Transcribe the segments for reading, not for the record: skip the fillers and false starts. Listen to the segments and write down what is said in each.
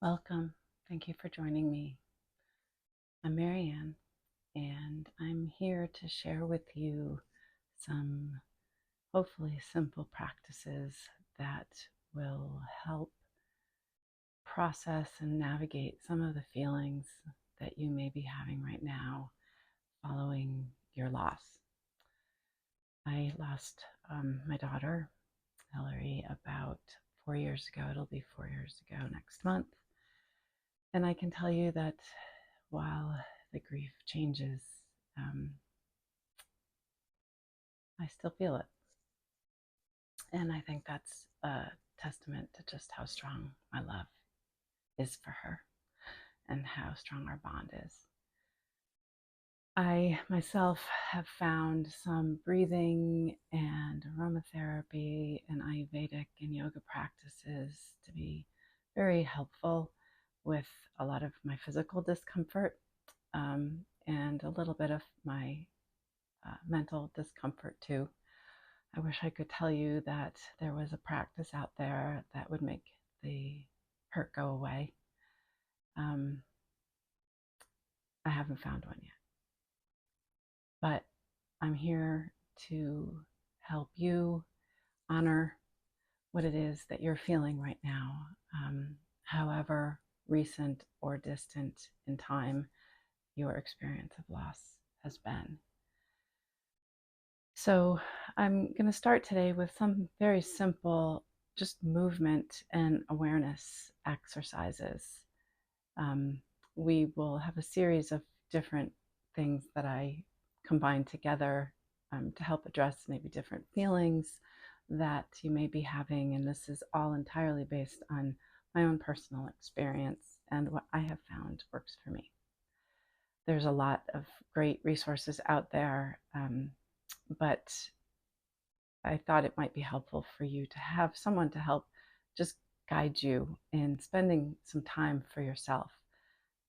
Welcome. Thank you for joining me. I'm Marianne, and I'm here to share with you some hopefully simple practices that will help process and navigate some of the feelings that you may be having right now following your loss. I lost my daughter, Hillary, about 4 years ago. It'll be 4 years ago next month. And I can tell you that while the grief changes, um, I still feel it. And I think that's a testament to just how strong my love is for her and how strong our bond is. I myself have found some breathing and aromatherapy and Ayurvedic and yoga practices to be very helpful with a lot of my physical discomfort and a little bit of my mental discomfort too. I wish I could tell you that there was a practice out there that would make the hurt go away. I haven't found one yet, but I'm here to help you honor what it is that you're feeling right now, however recent or distant in time your experience of loss has been. So I'm going to start today with some very simple, just movement and awareness exercises. We will have a series of different things that I combine together to help address maybe different feelings that you may be having. And this is all entirely based on my own personal experience and what I have found works for me. There's a lot of great resources out there, but I thought it might be helpful for you to have someone to help just guide you in spending some time for yourself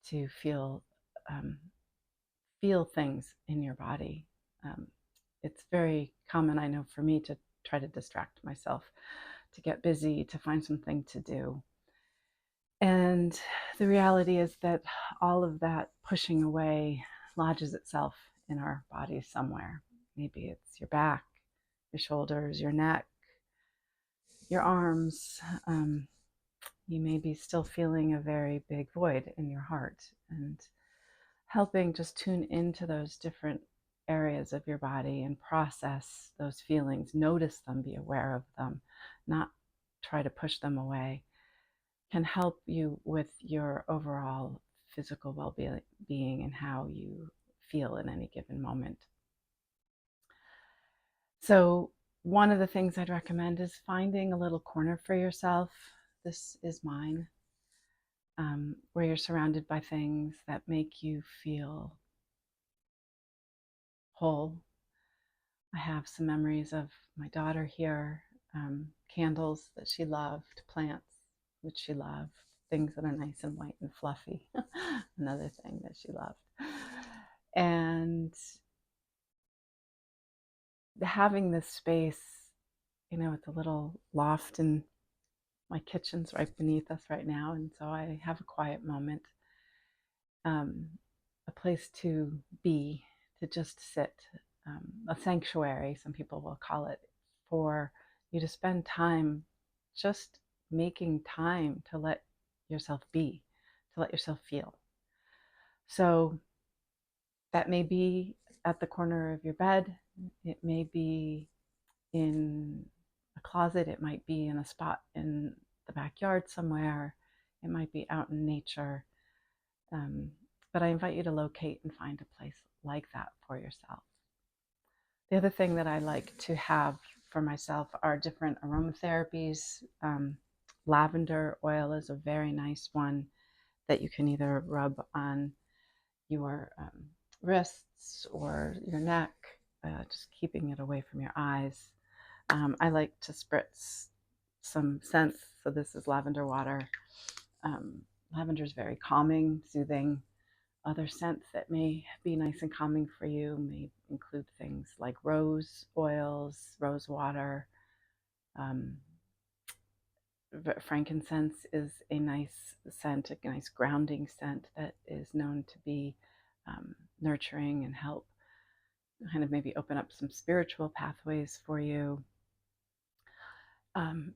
to um, feel things in your body. It's very common, I know, for me to try to distract myself, to get busy, to find something to do. And the reality is that all of that pushing away lodges itself in our bodies somewhere. Maybe it's your back, your shoulders, your neck, your arms. You may be still feeling a very big void in your heart, and helping just tune into those different areas of your body and process those feelings, notice them, be aware of them, not try to push them away, can help you with your overall physical well-being and how you feel in any given moment. So one of the things I'd recommend is finding a little corner for yourself. This is mine, where you're surrounded by things that make you feel whole. I have some memories of my daughter here, candles that she loved, plants which she loved, things that are nice and white and fluffy, another thing that she loved. And having this space, it's a little loft, and my kitchen's right beneath us right now, and so I have a quiet moment, a place to be, to just sit, a sanctuary, some people will call it, for you to spend time just making time to let yourself be, to let yourself feel. So that may be at the corner of your bed, it may be in a closet, it might be in a spot in the backyard somewhere, it might be out in nature. But I invite you to locate and find a place like that for yourself. The other thing that I like to have for myself are different aromatherapies. Lavender oil is a very nice one that you can either rub on your wrists or your neck, just keeping it away from your eyes. I like to spritz some scents. So this is lavender water. Lavender is very calming, soothing. Other scents that may be nice and calming for you may include things like rose oils, rose water, Frankincense is a nice scent, a nice grounding scent that is known to be nurturing and help kind of maybe open up some spiritual pathways for you.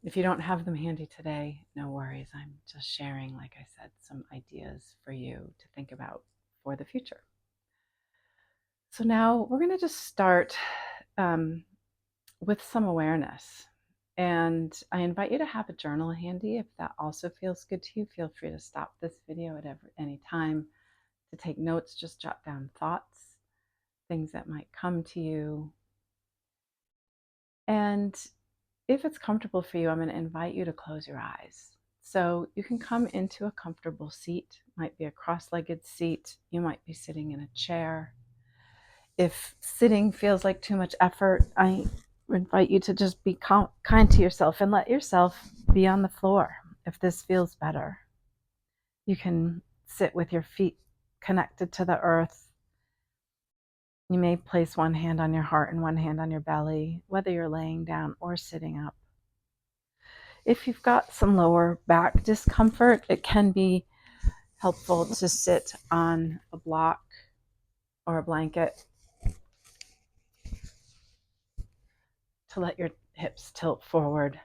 If you don't have them handy today, no worries. I'm just sharing, like I said, some ideas for you to think about for the future. So now we're going to just start with some awareness. And I invite you to have a journal handy. If that also feels good to you, feel free to stop this video at any time to take notes. Just jot down thoughts, things that might come to you. And if it's comfortable for you, I'm going to invite you to close your eyes. So you can come into a comfortable seat. It might be a cross-legged seat. You might be sitting in a chair. If sitting feels like too much effort, I invite you to just be kind to yourself and let yourself be on the floor if this feels better. You can sit with your feet connected to the earth. You may place one hand on your heart and one hand on your belly, whether you're laying down or sitting up. If you've got some lower back discomfort, it can be helpful to sit on a block or a blanket to let your hips tilt forward.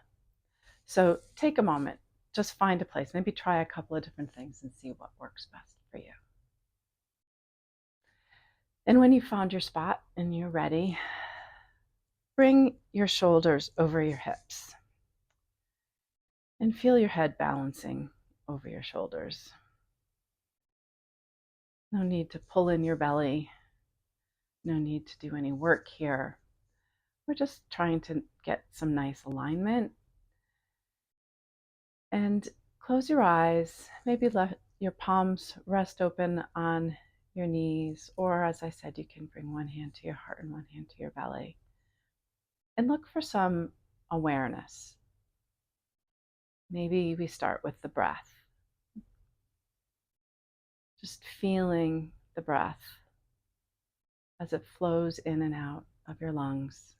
So take a moment, just find a place, maybe try a couple of different things and see what works best for you. And when you found your spot and you're ready, bring your shoulders over your hips and feel your head balancing over your shoulders. No need to pull in your belly. No need to do any work here. We're just trying to get some nice alignment. And close your eyes. Maybe let your palms rest open on your knees. Or as I said, you can bring one hand to your heart and one hand to your belly. And look for some awareness. Maybe we start with the breath. Just feeling the breath as it flows in and out of your lungs.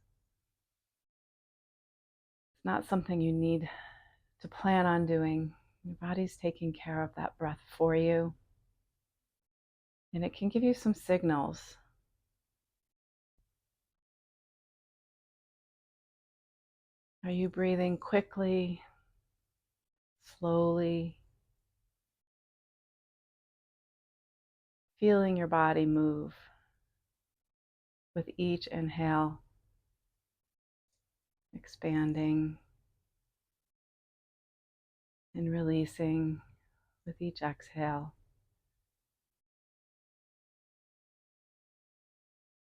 It's not something you need to plan on doing. Your body's taking care of that breath for you. And it can give you some signals. Are you breathing quickly, slowly? Feeling your body move with each inhale, expanding and releasing with each exhale.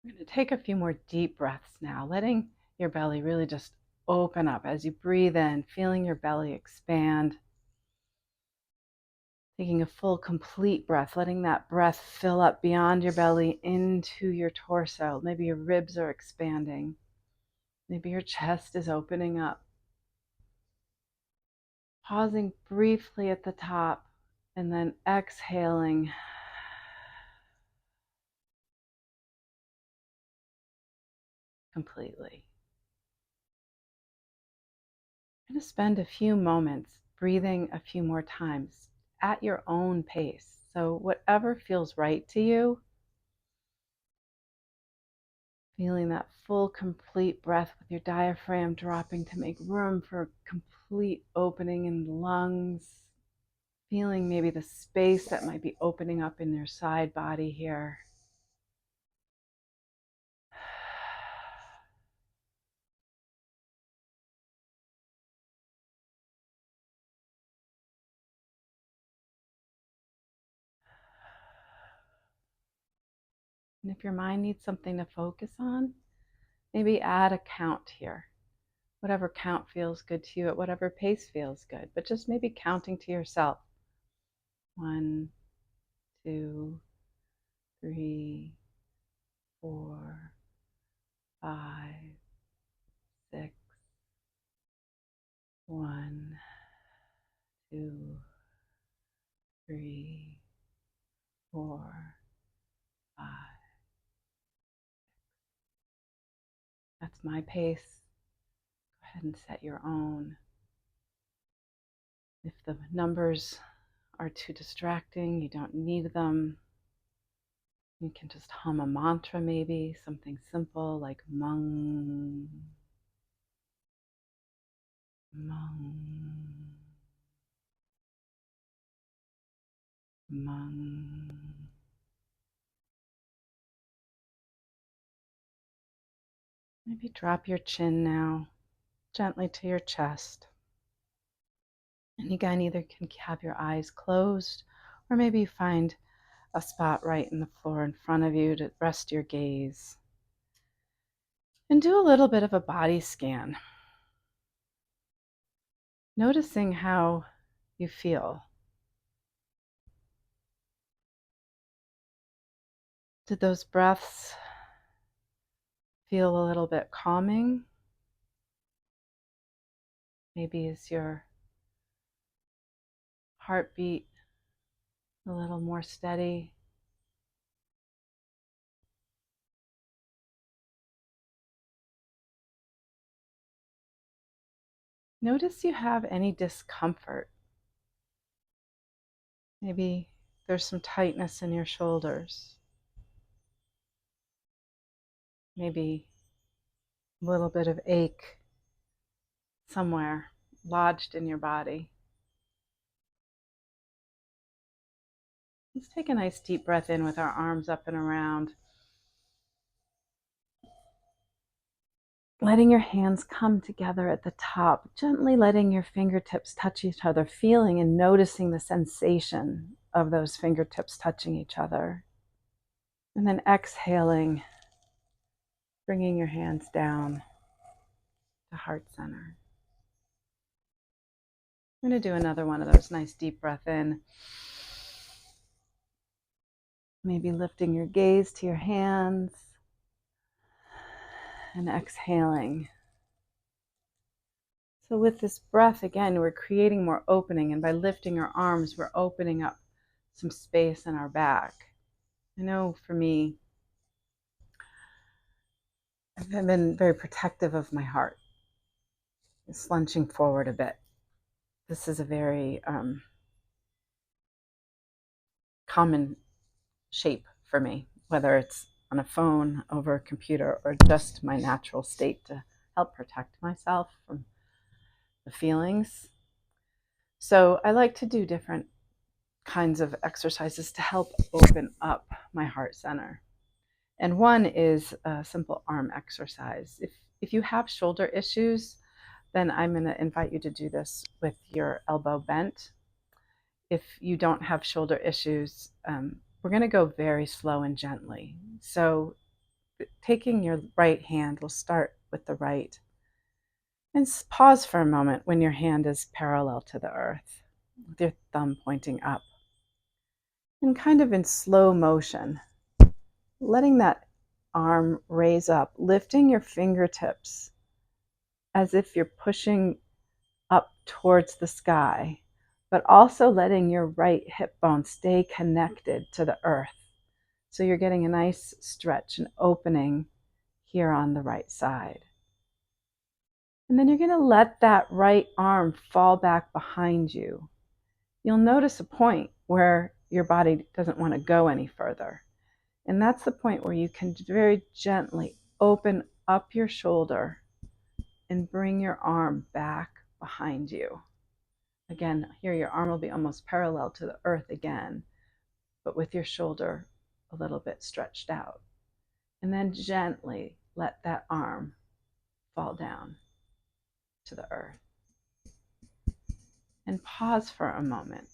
We're going to take a few more deep breaths now, letting your belly really just open up as you breathe in, feeling your belly expand. Taking a full, complete breath, letting that breath fill up beyond your belly into your torso. Maybe your ribs are expanding. Maybe your chest is opening up. Pausing briefly at the top and then exhaling. Completely. I'm going to spend a few moments breathing a few more times at your own pace. So whatever feels right to you, feeling that full, complete breath with your diaphragm dropping to make room for complete opening in the lungs. Feeling maybe the space that might be opening up in your side body here. And if your mind needs something to focus on, maybe add a count here. Whatever count feels good to you at whatever pace feels good, but just maybe counting to yourself. 1, 2, 3, 4, 5, 6. 1, 2, 3, 4, 5. That's my pace. Go ahead and set your own. If the numbers are too distracting, you don't need them. You can just hum a mantra, maybe something simple like mung, mung, mung. Maybe drop your chin now gently to your chest. And again, either can have your eyes closed or maybe find a spot right in the floor in front of you to rest your gaze. And do a little bit of a body scan, noticing how you feel. Did those breaths feel a little bit calming? Maybe is your heartbeat a little more steady? Notice you have any discomfort. Maybe there's some tightness in your shoulders. Maybe a little bit of ache somewhere lodged in your body. Let's take a nice deep breath in with our arms up and around. Letting your hands come together at the top, gently letting your fingertips touch each other, feeling and noticing the sensation of those fingertips touching each other. And then exhaling, bringing your hands down to heart center. I'm going to do another one of those nice deep breath in. Maybe lifting your gaze to your hands and exhaling. So with this breath, again, we're creating more opening, and by lifting our arms, we're opening up some space in our back. I know for me, I've been very protective of my heart, slouching forward a bit. This is a very common shape for me, whether it's on a phone, over a computer, or just my natural state to help protect myself from the feelings. So I like to do different kinds of exercises to help open up my heart center. And one is a simple arm exercise. If you have shoulder issues, then I'm going to invite you to do this with your elbow bent. If you don't have shoulder issues, we're going to go very slow and gently. So taking your right hand, we'll start with the right. And pause for a moment when your hand is parallel to the earth, with your thumb pointing up. And kind of in slow motion, letting that arm raise up, lifting your fingertips as if you're pushing up towards the sky, but also letting your right hip bone stay connected to the earth. So you're getting a nice stretch and opening here on the right side. And then you're going to let that right arm fall back behind you. You'll notice a point where your body doesn't want to go any further. And that's the point where you can very gently open up your shoulder and bring your arm back behind you. Again, here your arm will be almost parallel to the earth again, but with your shoulder a little bit stretched out. And then gently let that arm fall down to the earth. And pause for a moment.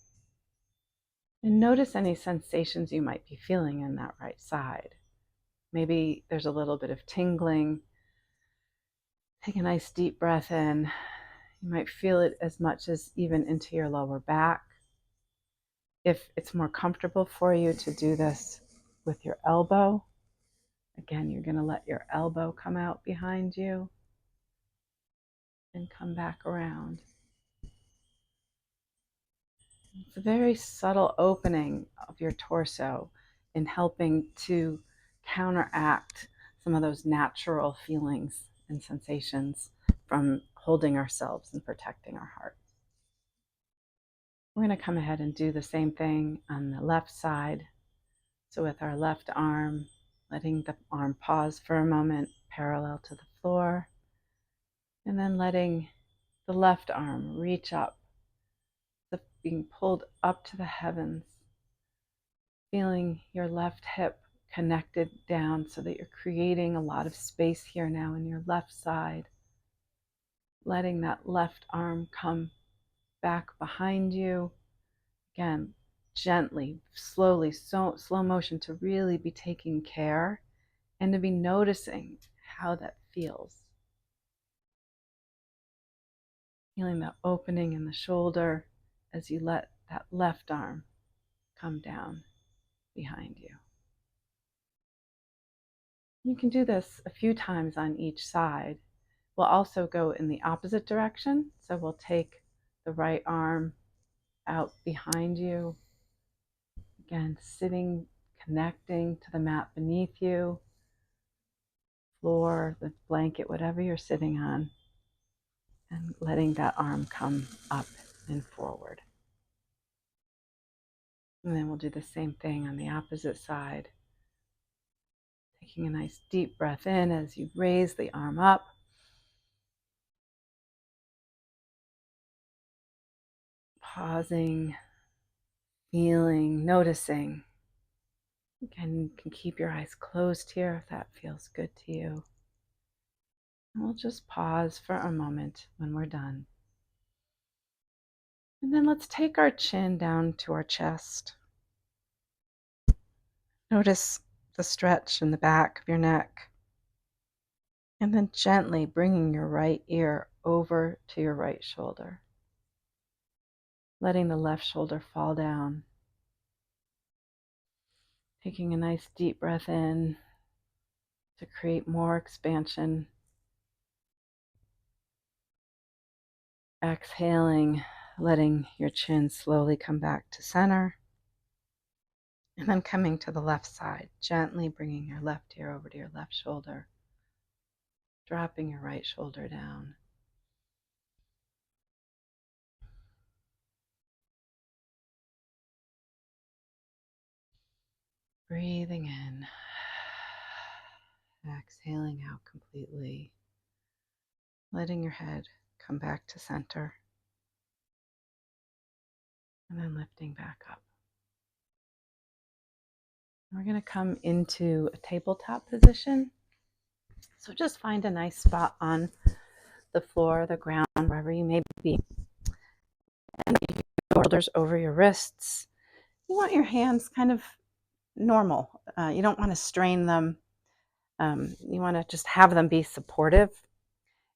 And notice any sensations you might be feeling in that right side. Maybe there's a little bit of tingling. Take a nice deep breath in. You might feel it as much as even into your lower back. If it's more comfortable for you to do this with your elbow, again, you're going to let your elbow come out behind you and come back around. It's a very subtle opening of your torso in helping to counteract some of those natural feelings and sensations from holding ourselves and protecting our heart. We're going to come ahead and do the same thing on the left side. So with our left arm, letting the arm pause for a moment, parallel to the floor, and then letting the left arm reach up, being pulled up to the heavens, feeling your left hip connected down so that you're creating a lot of space here now in your left side. Letting that left arm come back behind you. Again, gently, slowly, slow motion to really be taking care and to be noticing how that feels. Feeling the opening in the shoulder as you let that left arm come down behind you. You can do this a few times on each side. We'll also go in the opposite direction. So we'll take the right arm out behind you. Again, sitting, connecting to the mat beneath you, floor, the blanket, whatever you're sitting on, and letting that arm come up and forward. And then we'll do the same thing on the opposite side. Taking a nice deep breath in as you raise the arm up. Pausing, feeling, noticing. Again, you can keep your eyes closed here if that feels good to you. And we'll just pause for a moment when we're done. And then let's take our chin down to our chest. Notice the stretch in the back of your neck. And then gently bringing your right ear over to your right shoulder. Letting the left shoulder fall down. Taking a nice deep breath in to create more expansion. Exhaling, letting your chin slowly come back to center. And then coming to the left side, gently bringing your left ear over to your left shoulder. Dropping your right shoulder down. Breathing in. Exhaling out completely. Letting your head come back to center. And then lifting back up. We're going to come into a tabletop position. So just find a nice spot on the floor, the ground, wherever you may be. And your shoulders over your wrists. You want your hands kind of normal. You don't want to strain them. You want to just have them be supportive.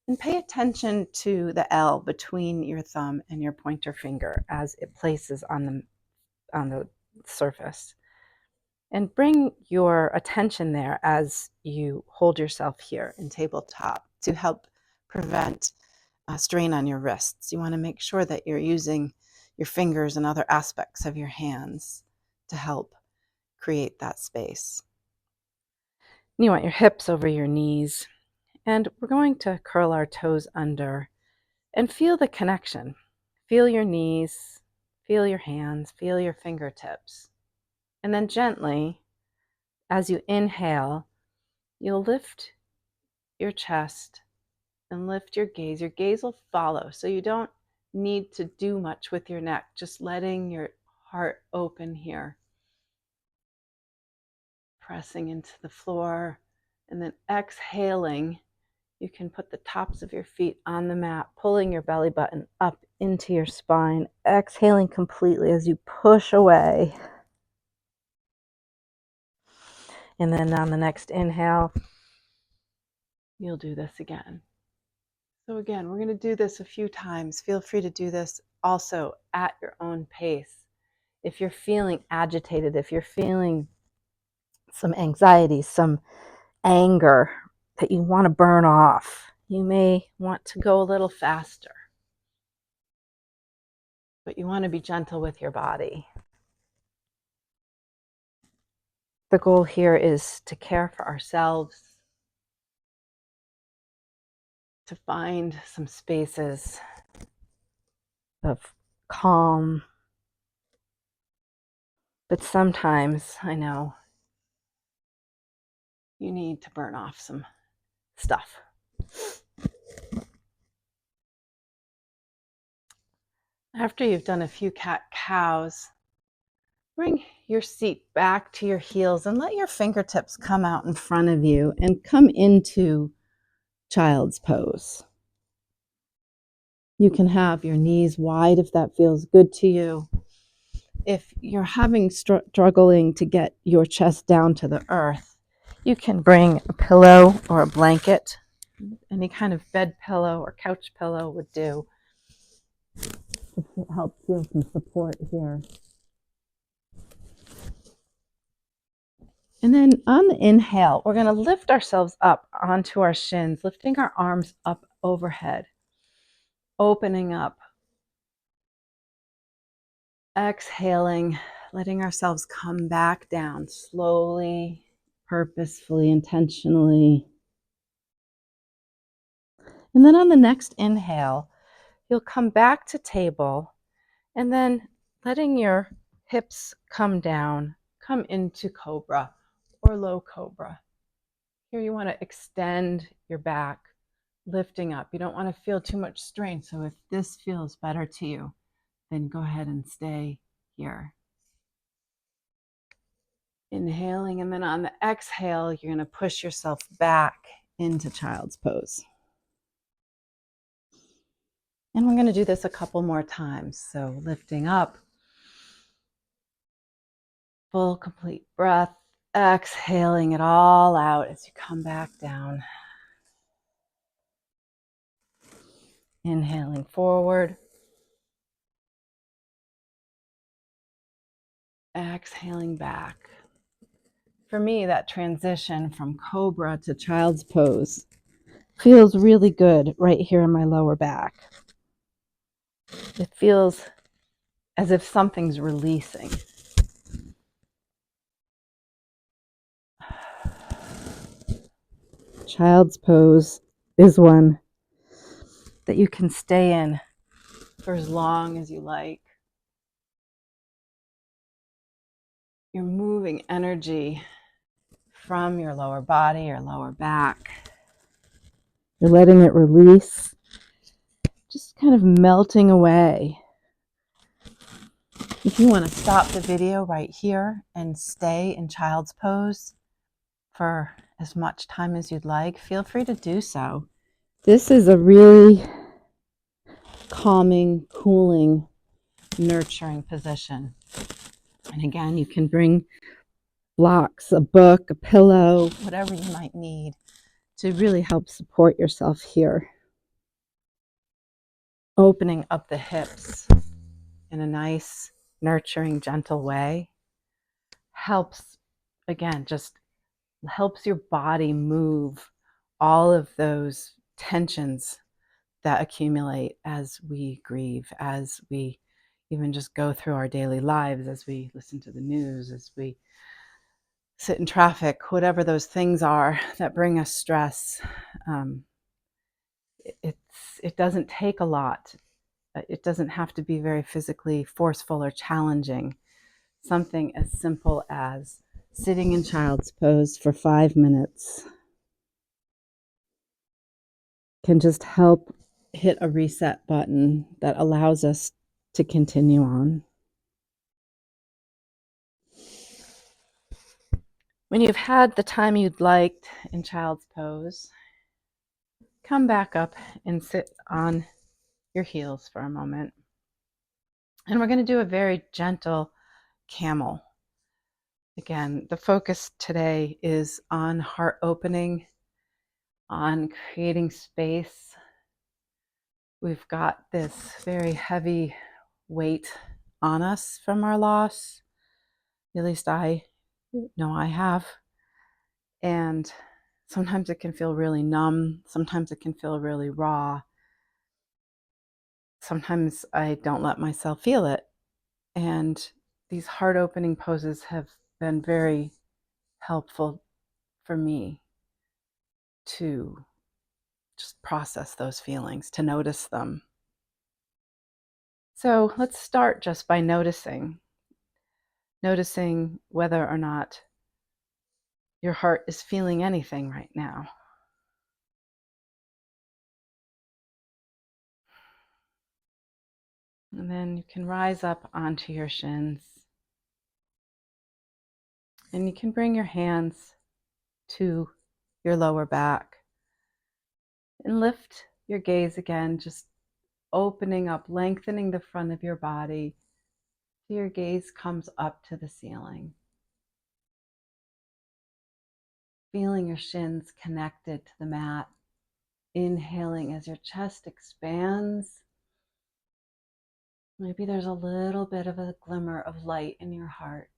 And pay attention to the L between your thumb and your pointer finger as it places on the surface. And bring your attention there as you hold yourself here in tabletop to help prevent strain on your wrists. You want to make sure that you're using your fingers and other aspects of your hands to help create that space. You want your hips over your knees. And we're going to curl our toes under and feel the connection. Feel your knees, feel your hands, feel your fingertips. And then gently, as you inhale, you'll lift your chest and lift your gaze. Your gaze will follow, so you don't need to do much with your neck, just letting your heart open here. Pressing into the floor, and then exhaling, you can put the tops of your feet on the mat, pulling your belly button up into your spine, exhaling completely as you push away. And then on the next inhale, you'll do this again. So again, we're going to do this a few times. Feel free to do this also at your own pace. If you're feeling agitated, if you're feeling some anxiety, some anger that you want to burn off, you may want to go a little faster. But you want to be gentle with your body. The goal here is to care for ourselves, to find some spaces of calm, But sometimes I know you need to burn off some stuff. After you've done a few cat-cows, bring your seat back to your heels and let your fingertips come out in front of you and come into child's pose. You can have your knees wide if that feels good to you. If you're struggling to get your chest down to the earth, you can bring a pillow or a blanket. Any kind of bed pillow or couch pillow would do. It helps feel some support here. And then on the inhale, we're going to lift ourselves up onto our shins, lifting our arms up overhead, opening up. Exhaling, letting ourselves come back down slowly, purposefully, intentionally. And then on the next inhale, you'll come back to table and then letting your hips come down, come into cobra or low cobra. Here you want to extend your back, lifting up. You don't want to feel too much strain. So if this feels better to you, then go ahead and stay here. Inhaling, and then on the exhale, you're going to push yourself back into child's pose. And we're going to do this a couple more times. So lifting up, full complete breath, exhaling it all out as you come back down. Inhaling forward, exhaling back. For me, that transition from cobra to child's pose feels really good right here in my lower back. It feels as if something's releasing. Child's pose is one that you can stay in for as long as you like. You're moving energy from your lower body or lower back. You're letting it release, just kind of melting away. If you want to stop the video right here and stay in child's pose for as much time as you'd like, feel free to do so. This is a really calming, cooling, nurturing position. And again, you can bring blocks, a book, a pillow, whatever you might need to really help support yourself here. Opening up the hips in a nice, nurturing, gentle way helps, again, just helps your body move all of those tensions that accumulate as we grieve, as we even just go through our daily lives, as we listen to the news, as we sit in traffic, whatever those things are that bring us stress. It doesn't take a lot. It doesn't have to be very physically forceful or challenging. Something as simple as sitting in child's pose for 5 minutes can just help hit a reset button that allows us to continue on. When you've had the time you'd liked in child's pose, come back up and sit on your heels for a moment. And we're going to do a very gentle camel. Again, the focus today is on heart opening, on creating space. We've got this very heavy weight on us from our loss. At least I know I have. And sometimes it can feel really numb. Sometimes it can feel really raw. Sometimes I don't let myself feel it. And these heart opening poses have been very helpful for me to just process those feelings, to notice them. So let's start just by noticing. noticing whether or not your heart is feeling anything right now. And then you can rise up onto your shins. And you can bring your hands to your lower back and lift your gaze again, just opening up, lengthening the front of your body so your gaze comes up to the ceiling. Feeling your shins connected to the mat. Inhaling as your chest expands. Maybe there's a little bit of a glimmer of light in your heart.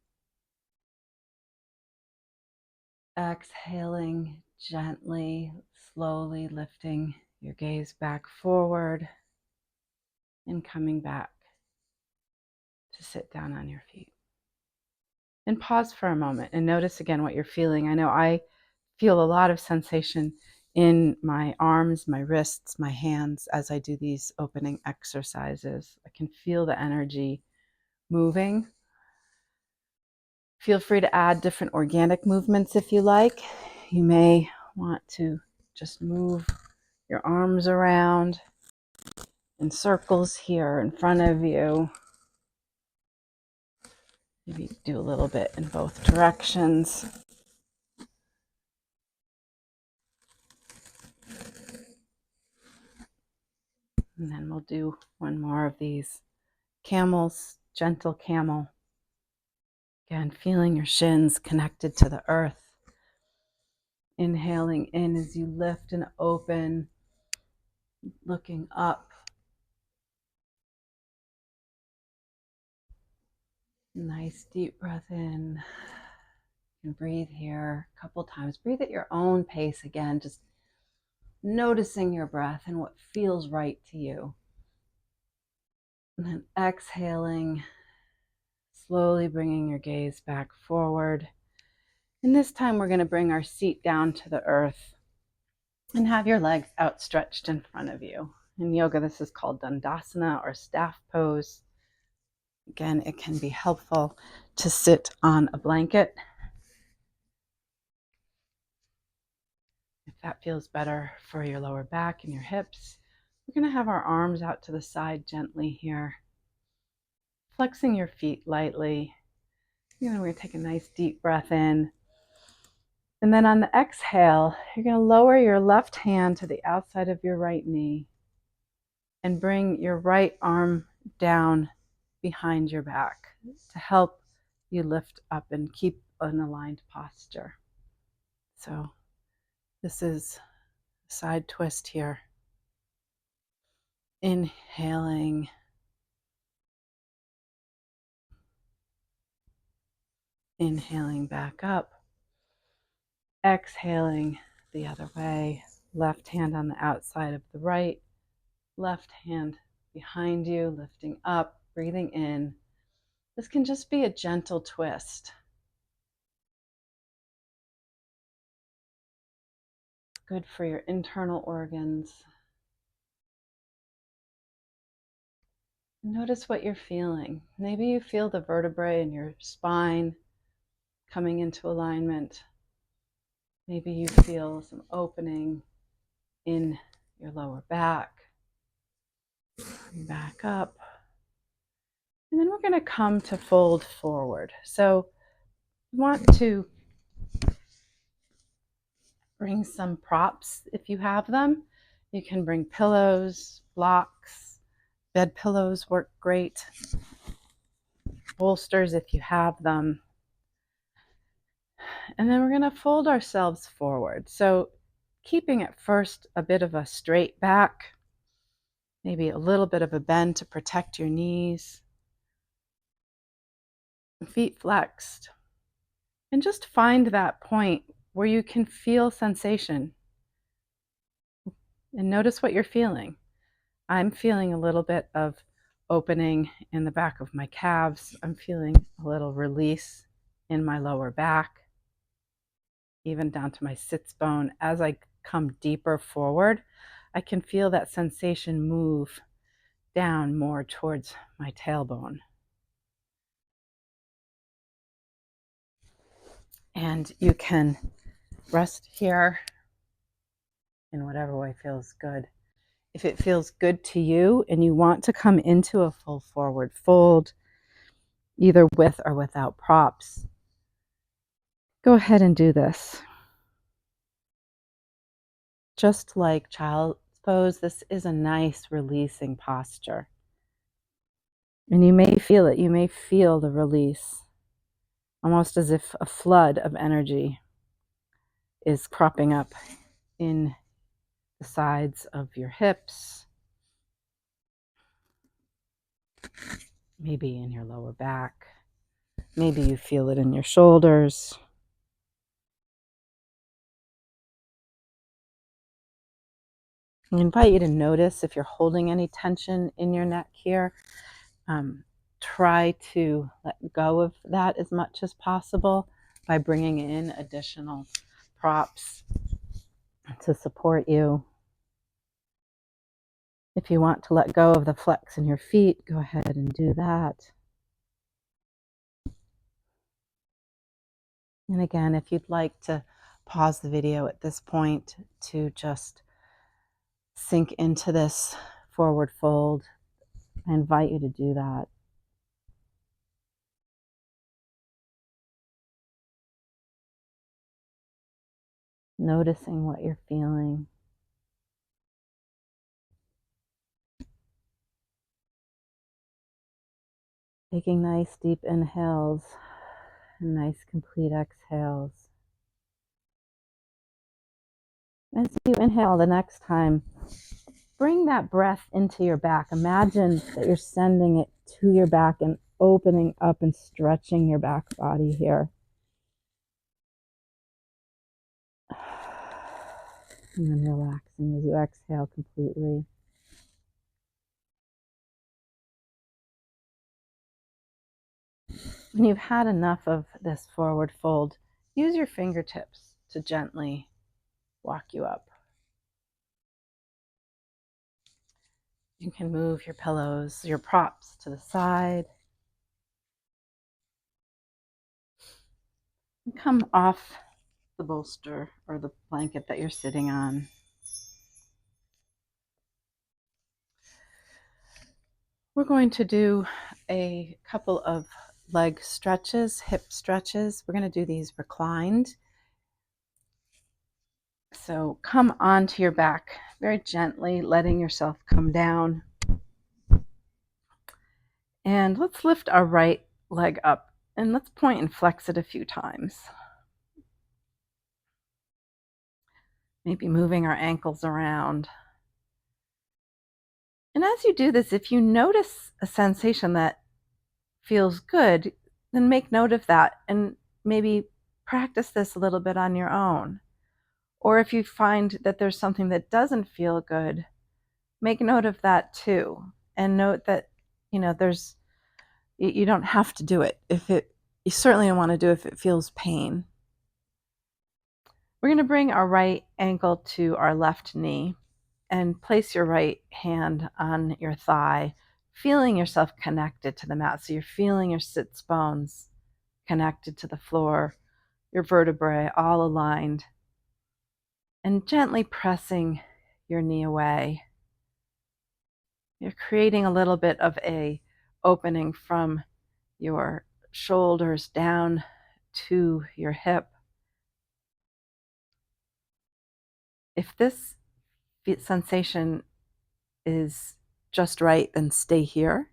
Exhaling gently, slowly lifting your gaze back forward and coming back to sit down on your feet. And pause for a moment and notice again what you're feeling. I know I feel a lot of sensation in my arms, my wrists, my hands as I do these opening exercises. I can feel the energy moving. Feel free to add different organic movements if you like. You may want to just move your arms around in circles here in front of you. Maybe do a little bit in both directions. And then we'll do one more of these camels, gentle camel. Again, feeling your shins connected to the earth. Inhaling in as you lift and open, looking up. Nice deep breath in. And breathe here a couple times. Breathe at your own pace again, just noticing your breath and what feels right to you. And then exhaling, slowly bringing your gaze back forward. And this time we're going to bring our seat down to the earth and have your legs outstretched in front of you. In yoga, this is called Dandasana or staff pose. Again, it can be helpful to sit on a blanket if that feels better for your lower back and your hips. We're going to have our arms out to the side gently here, flexing your feet lightly. We're going to take a nice deep breath in. And then on the exhale, you're going to lower your left hand to the outside of your right knee and bring your right arm down behind your back to help you lift up and keep an aligned posture. So this is a side twist here. Inhaling. Inhaling back up. Exhaling the other way. Left hand on the outside of the right. Left hand behind you, lifting up, breathing in. This can just be a gentle twist. Good for your internal organs. Notice what you're feeling. Maybe you feel the vertebrae in your spine coming into alignment. Maybe you feel some opening in your lower back. Back up. And then we're going to come to fold forward. So you want to bring some props if you have them. You can bring pillows, blocks, bed pillows work great. Bolsters if you have them. And then we're going to fold ourselves forward. So keeping at first a bit of a straight back, maybe a little bit of a bend to protect your knees, feet flexed. And just find that point where you can feel sensation. And notice what you're feeling. I'm feeling a little bit of opening in the back of my calves. I'm feeling a little release in my lower back, even down to my sits bone. As I come deeper forward, I can feel that sensation move down more towards my tailbone. And you can rest here in whatever way feels good. If it feels good to you and you want to come into a full forward fold, either with or without props, go ahead and do this. Just like child's pose, this is a nice releasing posture. And you may feel it. You may feel the release, almost as if a flood of energy is cropping up in the sides of your hips, maybe in your lower back. Maybe you feel it in your shoulders. I invite you to notice if you're holding any tension in your neck here. Try to let go of that as much as possible by bringing in additional props to support you. If you want to let go of the flex in your feet, go ahead and do that. And again, if you'd like to pause the video at this point to just sink into this forward fold, I invite you to do that. Noticing what you're feeling. Taking nice deep inhales and nice complete exhales. As you inhale the next time, bring that breath into your back. Imagine that you're sending it to your back and opening up and stretching your back body here. And then relaxing as you exhale completely. When you've had enough of this forward fold, use your fingertips to gently walk you up. You can move your pillows, your props to the side. And come off the bolster or the blanket that you're sitting on. We're going to do a couple of leg stretches, hip stretches. We're going to do these reclined. So come onto your back very gently, letting yourself come down. And let's lift our right leg up and let's point and flex it a few times. Maybe moving our ankles around. And as you do this, if you notice a sensation that feels good, then make note of that and maybe practice this a little bit on your own. Or if you find that there's something that doesn't feel good, make note of that too. And note that, you don't have to do it. You certainly don't want to do it if it feels pain. We're going to bring our right ankle to our left knee and place your right hand on your thigh, feeling yourself connected to the mat. So you're feeling your sits bones connected to the floor, your vertebrae all aligned, and gently pressing your knee away. You're creating a little bit of a opening from your shoulders down to your hip. If this sensation is just right, then stay here.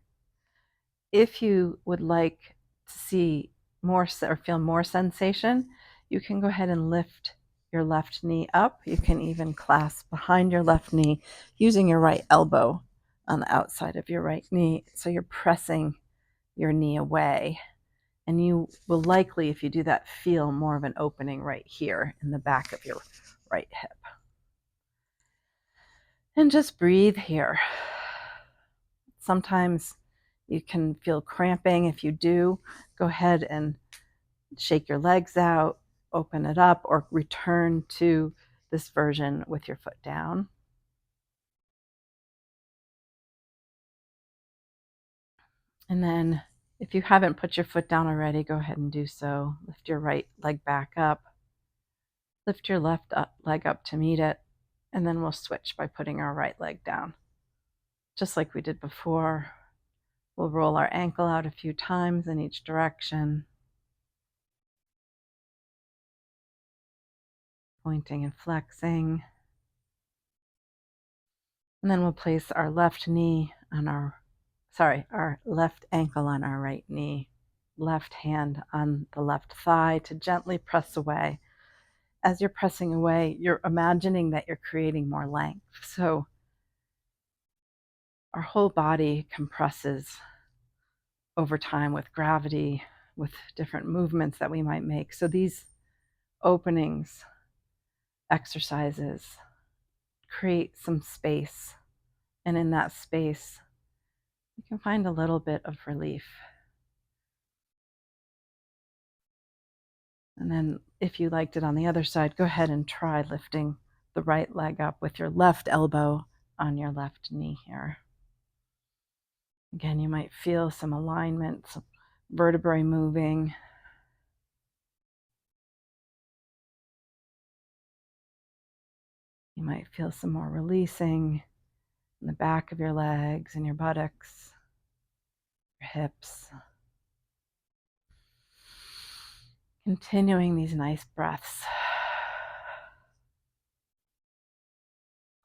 If you would like to see more or feel more sensation, you can go ahead and lift your left knee up. You can even clasp behind your left knee using your right elbow on the outside of your right knee. So you're pressing your knee away. And you will likely, if you do that, feel more of an opening right here in the back of your right hip. And just breathe here. Sometimes you can feel cramping. If you do, go ahead and shake your legs out, open it up, or return to this version with your foot down. And then If you haven't put your foot down already, go ahead and do so. Lift your right leg back up. Lift your left leg up to meet it. And then we'll switch by putting our right leg down. Just like we did before, we'll roll our ankle out a few times in each direction, pointing and flexing. And then we'll place our left left ankle on our right knee, left hand on the left thigh to gently press away. As you're pressing away, you're imagining that you're creating more length. So our whole body compresses over time with gravity, with different movements that we might make. So these openings, exercises, create some space. And in that space, you can find a little bit of relief. And then if you liked it on the other side, go ahead and try lifting the right leg up with your left elbow on your left knee here. Again, you might feel some alignment, some vertebrae moving. You might feel some more releasing in the back of your legs and your buttocks, your hips. Continuing these nice breaths.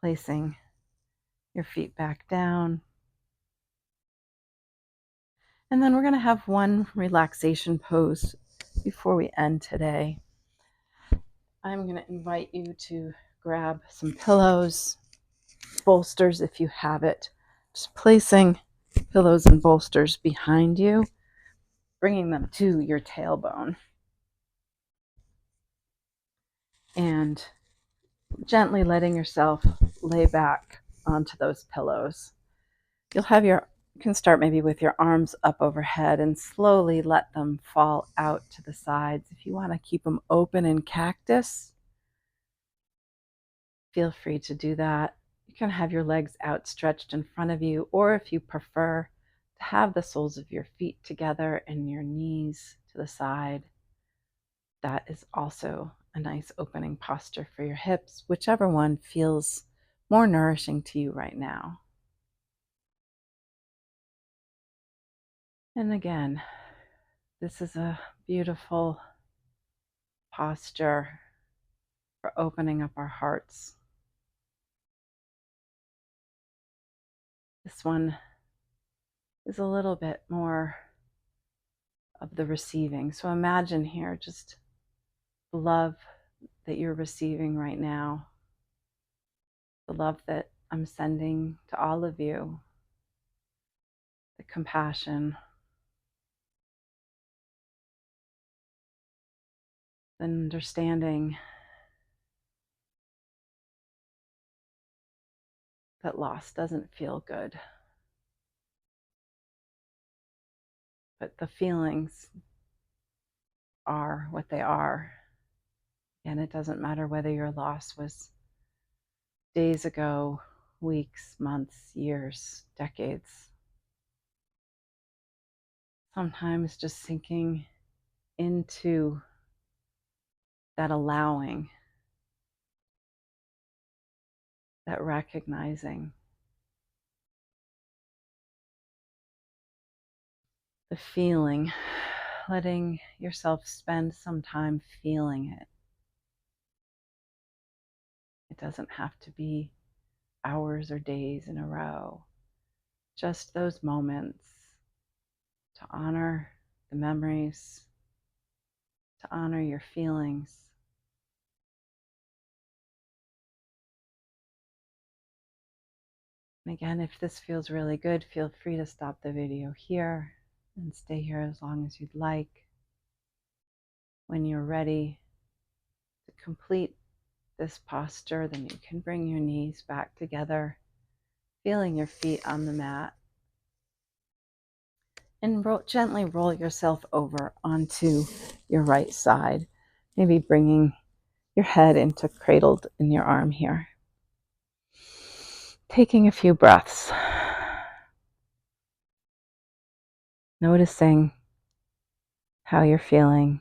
Placing your feet back down. And then we're going to have one relaxation pose before we end today. I'm going to invite you to grab some pillows, bolsters if you have it. Just placing pillows and bolsters behind you, bringing them to your tailbone. And gently letting yourself lay back onto those pillows. You can start maybe with your arms up overhead and slowly let them fall out to the sides. If you want to keep them open in cactus, feel free to do that. You can have your legs outstretched in front of you, or if you prefer, to have the soles of your feet together and your knees to the side. That is also a nice opening posture for your hips, whichever one feels more nourishing to you right now. And again, this is a beautiful posture for opening up our hearts. This one is a little bit more of the receiving. So imagine here just the love that you're receiving right now, the love that I'm sending to all of you, the compassion, the understanding that loss doesn't feel good. But the feelings are what they are. And it doesn't matter whether your loss was days ago, weeks, months, years, decades. Sometimes just sinking into that allowing, that recognizing, the feeling, letting yourself spend some time feeling it. It doesn't have to be hours or days in a row. Just those moments to honor the memories, to honor your feelings. And again, if this feels really good, feel free to stop the video here and stay here as long as you'd like. When you're ready to complete this posture, then you can bring your knees back together, feeling your feet on the mat. And gently roll yourself over onto your right side, maybe bringing your head into cradled in your arm here. Taking a few breaths. noticing how you're feeling,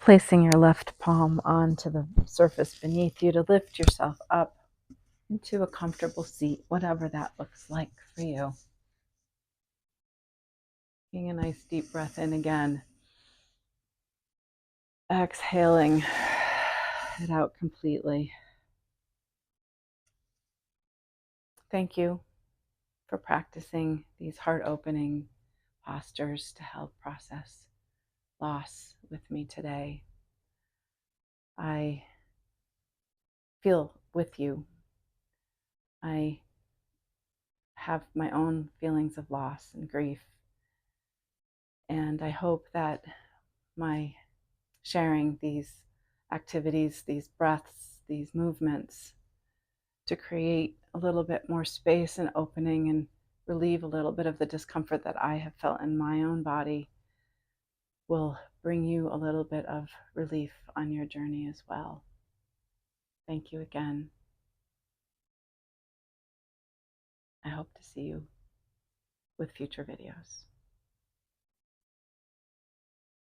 placing your left palm onto the surface beneath you to lift yourself up into a comfortable seat, whatever that looks like for you. Taking a nice deep breath in again. Exhaling it out completely. Thank you for practicing these heart-opening postures to help process loss with me today. I feel with you. I have my own feelings of loss and grief, and I hope that my sharing these activities, these breaths, these movements to create a little bit more space and opening and relieve a little bit of the discomfort that I have felt in my own body will bring you a little bit of relief on your journey as well. Thank you again. I hope to see you with future videos.